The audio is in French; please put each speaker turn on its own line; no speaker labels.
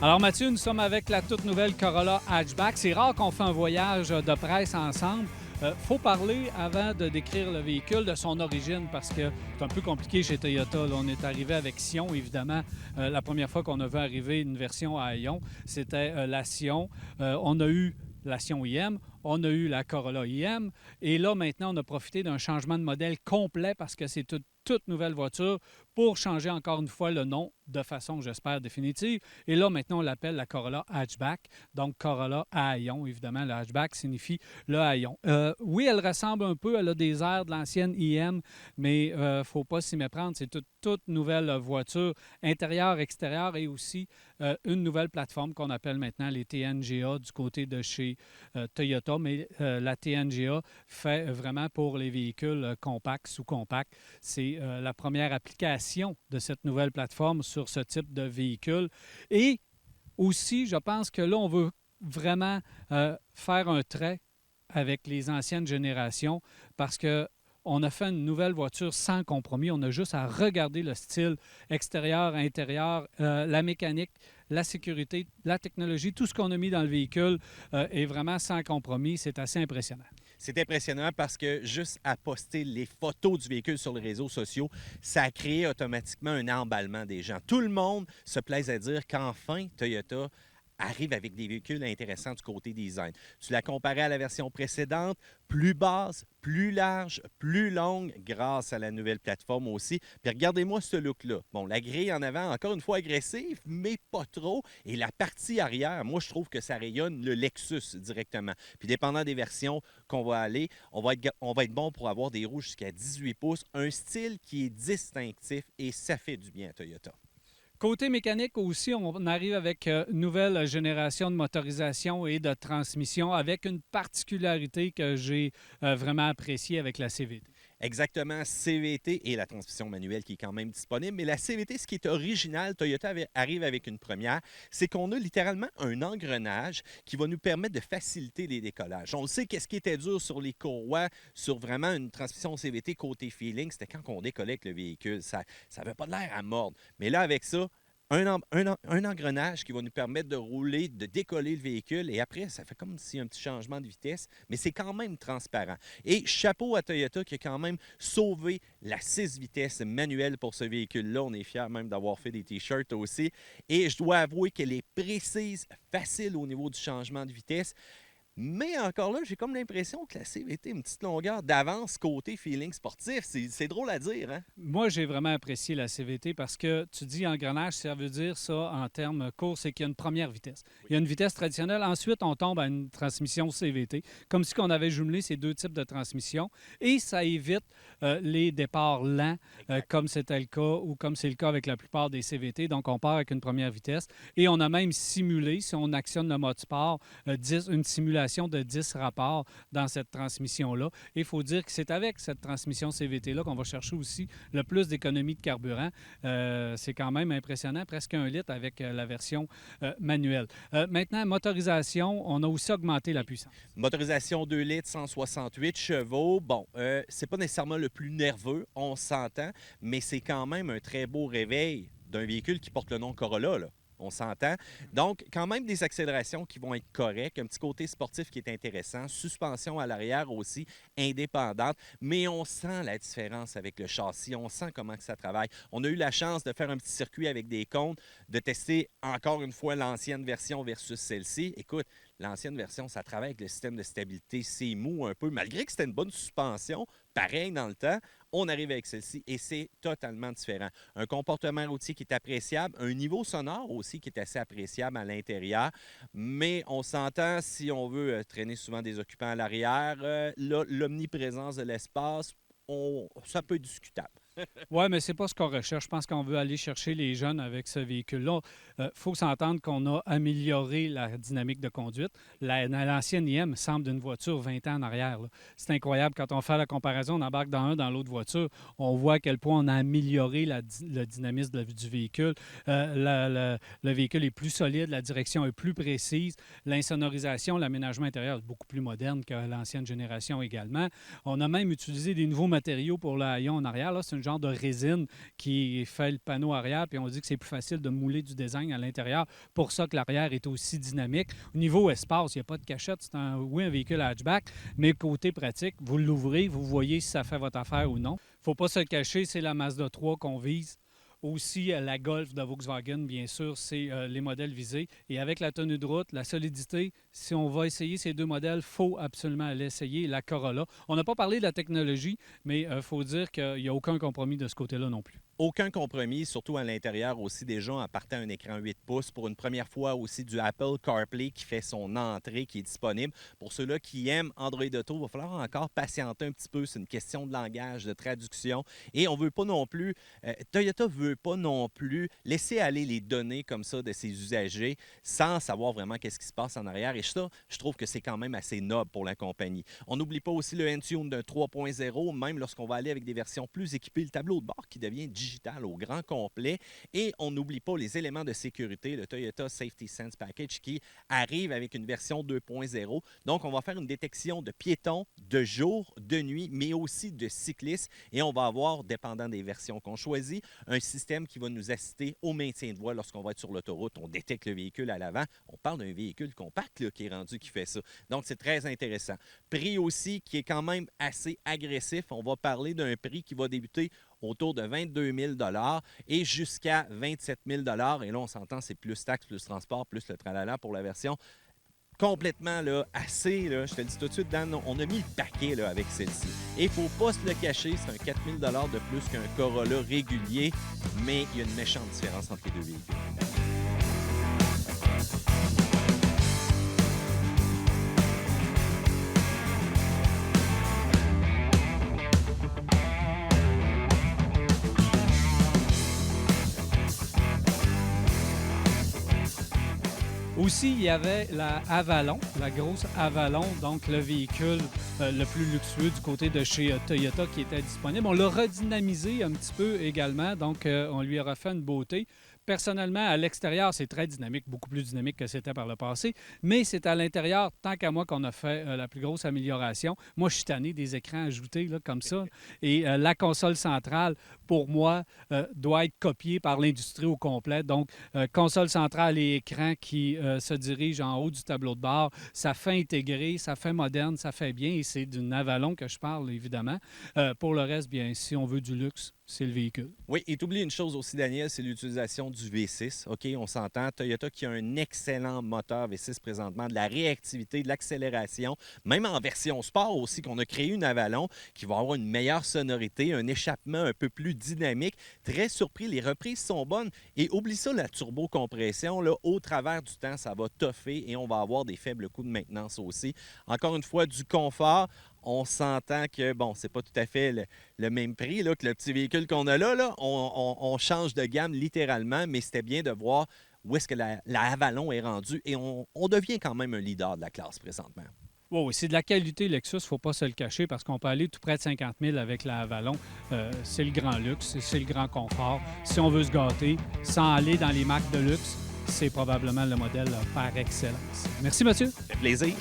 Alors Mathieu, nous sommes avec la toute nouvelle Corolla Hatchback. C'est rare qu'on fait un voyage de presse ensemble. Faut parler, avant de décrire le véhicule, de son origine parce que c'est un peu compliqué chez Toyota. Là, on est arrivé avec Sion, évidemment. La première fois qu'on a vu arriver une version à Ion, c'était la Sion. On a eu la Sion IM, on a eu la Corolla IM. Et là, maintenant, on a profité d'un changement de modèle complet parce que c'est toute nouvelle voiture pour changer encore une fois le nom de façon, j'espère, définitive. Et là, maintenant, on l'appelle la Corolla Hatchback. Donc, Corolla à haillons, évidemment. Le hatchback signifie le haillon. Oui, elle ressemble un peu, elle a des airs de l'ancienne IM, mais il ne faut pas s'y méprendre. C'est toute nouvelle voiture, intérieure, extérieure, et aussi une nouvelle plateforme qu'on appelle maintenant les TNGA du côté de chez Toyota. Mais la TNGA fait vraiment pour les véhicules compacts, sous-compacts. C'est la première application de cette nouvelle plateforme sur ce type de véhicule. Et aussi, je pense que là, on veut vraiment faire un trait avec les anciennes générations parce que on a fait une nouvelle voiture sans compromis. On a juste à regarder le style extérieur, intérieur, la mécanique, la sécurité, la technologie, tout ce qu'on a mis dans le véhicule est vraiment sans compromis. C'est assez impressionnant.
C'est impressionnant parce que juste à poster les photos du véhicule sur les réseaux sociaux, ça a créé automatiquement un emballement des gens. Tout le monde se plaise à dire qu'enfin Toyota arrive avec des véhicules intéressants du côté design. Tu l'as comparé à la version précédente, plus basse, plus large, plus longue, grâce à la nouvelle plateforme aussi. Puis regardez-moi ce look-là. Bon, la grille en avant, encore une fois agressive, mais pas trop. Et la partie arrière, moi, je trouve que ça rayonne le Lexus directement. Puis dépendant des versions qu'on va aller, on va être bon pour avoir des roues jusqu'à 18 pouces, un style qui est distinctif et ça fait du bien à Toyota.
Côté mécanique aussi, on arrive avec une nouvelle génération de motorisation et de transmission avec une particularité que j'ai vraiment appréciée avec la CVT.
Exactement, CVT et la transmission manuelle qui est quand même disponible. Mais la CVT, ce qui est original, Toyota arrive avec une première, c'est qu'on a littéralement un engrenage qui va nous permettre de faciliter les décollages. On le sait, qu'est-ce qui était dur sur les courroies, sur vraiment une transmission CVT côté feeling, c'était quand on décollait avec le véhicule. Ça n'avait pas de l'air à mordre. Mais là, avec ça, un engrenage qui va nous permettre de rouler, de décoller le véhicule. Et après, ça fait comme s'il y a un petit changement de vitesse, mais c'est quand même transparent. Et chapeau à Toyota qui a quand même sauvé la 6 vitesses manuelle pour ce véhicule-là. On est fiers même d'avoir fait des T-shirts aussi. Et je dois avouer qu'elle est précise, facile au niveau du changement de vitesse. Mais encore là, j'ai comme l'impression que la CVT a une petite longueur d'avance côté feeling sportif. C'est drôle à dire, hein?
Moi, j'ai vraiment apprécié la CVT parce que tu dis engrenage, ça veut dire ça en termes courts, c'est qu'il y a une première vitesse. Il y a une vitesse traditionnelle. Ensuite, on tombe à une transmission CVT, comme si on avait jumelé ces deux types de transmission. Et ça évite les départs lents, comme c'était le cas ou comme c'est le cas avec la plupart des CVT. Donc, on part avec une première vitesse. Et on a même simulé, si on actionne le mode sport, une simulation de 10 rapports dans cette transmission-là. Et il faut dire que c'est avec cette transmission CVT-là qu'on va chercher aussi le plus d'économie de carburant. C'est quand même impressionnant, presque 1 litre avec la version manuelle. Maintenant, motorisation, on a aussi augmenté la puissance.
Motorisation 2 litres, 168 chevaux. Bon, c'est pas nécessairement le plus nerveux, on s'entend, mais c'est quand même un très beau réveil d'un véhicule qui porte le nom Corolla, là. On s'entend. Donc, quand même des accélérations qui vont être correctes, un petit côté sportif qui est intéressant, suspension à l'arrière aussi, indépendante, mais on sent la différence avec le châssis, on sent comment que ça travaille. On a eu la chance de faire un petit circuit avec des comptes, de tester encore une fois l'ancienne version versus celle-ci. Écoute, l'ancienne version, ça travaille avec le système de stabilité, c'est mou un peu, malgré que c'était une bonne suspension, pareil dans le temps, on arrive avec celle-ci et c'est totalement différent. Un comportement routier qui est appréciable, un niveau sonore aussi qui est assez appréciable à l'intérieur, mais on s'entend si on veut traîner souvent des occupants à l'arrière, l'omniprésence de l'espace, ça peut être discutable.
Oui, mais c'est pas ce qu'on recherche. Je pense qu'on veut aller chercher les jeunes avec ce véhicule-là. Il faut s'entendre qu'on a amélioré la dynamique de conduite. L'ancienne IM semble d'une voiture 20 ans en arrière. C'est incroyable. Quand on fait la comparaison, on embarque dans un, dans l'autre voiture, on voit à quel point on a amélioré le dynamisme du véhicule. Le véhicule est plus solide, la direction est plus précise. L'insonorisation, l'aménagement intérieur est beaucoup plus moderne que l'ancienne génération également. On a même utilisé des nouveaux matériaux pour le haillon en arrière. Là, c'est une genre de résine qui fait le panneau arrière, puis on dit que c'est plus facile de mouler du design à l'intérieur. Pour ça que l'arrière est aussi dynamique. Au niveau espace, il n'y a pas de cachette. C'est un véhicule hatchback, mais côté pratique, vous l'ouvrez, vous voyez si ça fait votre affaire ou non. Il ne faut pas se le cacher, c'est la Mazda 3 qu'on vise. Aussi, la Golf de Volkswagen, bien sûr, c'est les modèles visés. Et avec la tenue de route, la solidité, si on va essayer ces deux modèles, il faut absolument l'essayer, la Corolla. On n'a pas parlé de la technologie, mais il faut dire qu'il n'y a aucun compromis de ce côté-là non plus.
Aucun compromis, surtout à l'intérieur aussi déjà en partant un écran 8 pouces. Pour une première fois aussi du Apple CarPlay qui fait son entrée, qui est disponible. Pour ceux-là qui aiment Android Auto, il va falloir encore patienter un petit peu. C'est une question de langage, de traduction. Et on veut pas non plus, Toyota veut pas non plus laisser aller les données comme ça de ses usagers sans savoir vraiment qu'est-ce qui se passe en arrière. Et ça, je trouve que c'est quand même assez noble pour la compagnie. On n'oublie pas aussi le Entune d'un 3.0, même lorsqu'on va aller avec des versions plus équipées, le tableau de bord qui devient digital au grand complet. Et on n'oublie pas les éléments de sécurité, le Toyota Safety Sense Package qui arrive avec une version 2.0. Donc, on va faire une détection de piétons, de jour, de nuit, mais aussi de cyclistes. Et on va avoir, dépendant des versions qu'on choisit, un système qui va nous assister au maintien de voie lorsqu'on va être sur l'autoroute. On détecte le véhicule à l'avant. On parle d'un véhicule compact là, qui est rendu, qui fait ça. Donc, c'est très intéressant. Prix aussi qui est quand même assez agressif. On va parler d'un prix qui va débuter autour de 22 000 et jusqu'à 27 000 Et là, on s'entend, c'est plus taxes, plus transport, plus le tralala pour la version complètement là, assez, là, je te le dis tout de suite, Dan, on a mis le paquet là, avec celle-ci. Et il ne faut pas se le cacher, c'est un 4 000 de plus qu'un Corolla régulier, mais il y a une méchante différence entre les deux véhicules.
Aussi, il y avait la Avalon, la grosse Avalon, donc le véhicule le plus luxueux du côté de chez Toyota qui était disponible. On l'a redynamisé un petit peu également, donc on lui a refait une beauté. Personnellement, à l'extérieur, c'est très dynamique, beaucoup plus dynamique que c'était par le passé, mais c'est à l'intérieur, tant qu'à moi, qu'on a fait la plus grosse amélioration. Moi, je suis tanné des écrans ajoutés là, comme ça, et la console centrale, pour moi, doit être copiée par l'industrie au complet. Donc, console centrale et écran qui se dirigent en haut du tableau de bord, ça fait intégré, ça fait moderne, ça fait bien, et c'est d'une Avalon que je parle, évidemment. Pour le reste, bien, si on veut du luxe, c'est le véhicule.
Oui, et t'oublies une chose aussi, Daniel, c'est l'utilisation du V6. OK, on s'entend. Toyota qui a un excellent moteur V6 présentement, de la réactivité, de l'accélération, même en version sport aussi, qu'on a créé une Avalon qui va avoir une meilleure sonorité, un échappement un peu plus dynamique. Très surpris, les reprises sont bonnes. Et oublie ça, la turbocompression, là, au travers du temps, ça va toffer et on va avoir des faibles coûts de maintenance aussi. Encore une fois, du confort. On s'entend que, bon, c'est pas tout à fait le même prix là, que le petit véhicule qu'on a là. On change de gamme littéralement, mais c'était bien de voir où est-ce que la Avalon est rendue et on devient quand même un leader de la classe présentement.
Oui, c'est de la qualité Lexus, il ne faut pas se le cacher, parce qu'on peut aller tout près de 50 000 avec la Avalon. C'est le grand luxe, c'est le grand confort. Si on veut se gâter, sans aller dans les marques de luxe, c'est probablement le modèle par excellence. Merci, Mathieu.
Ça fait plaisir.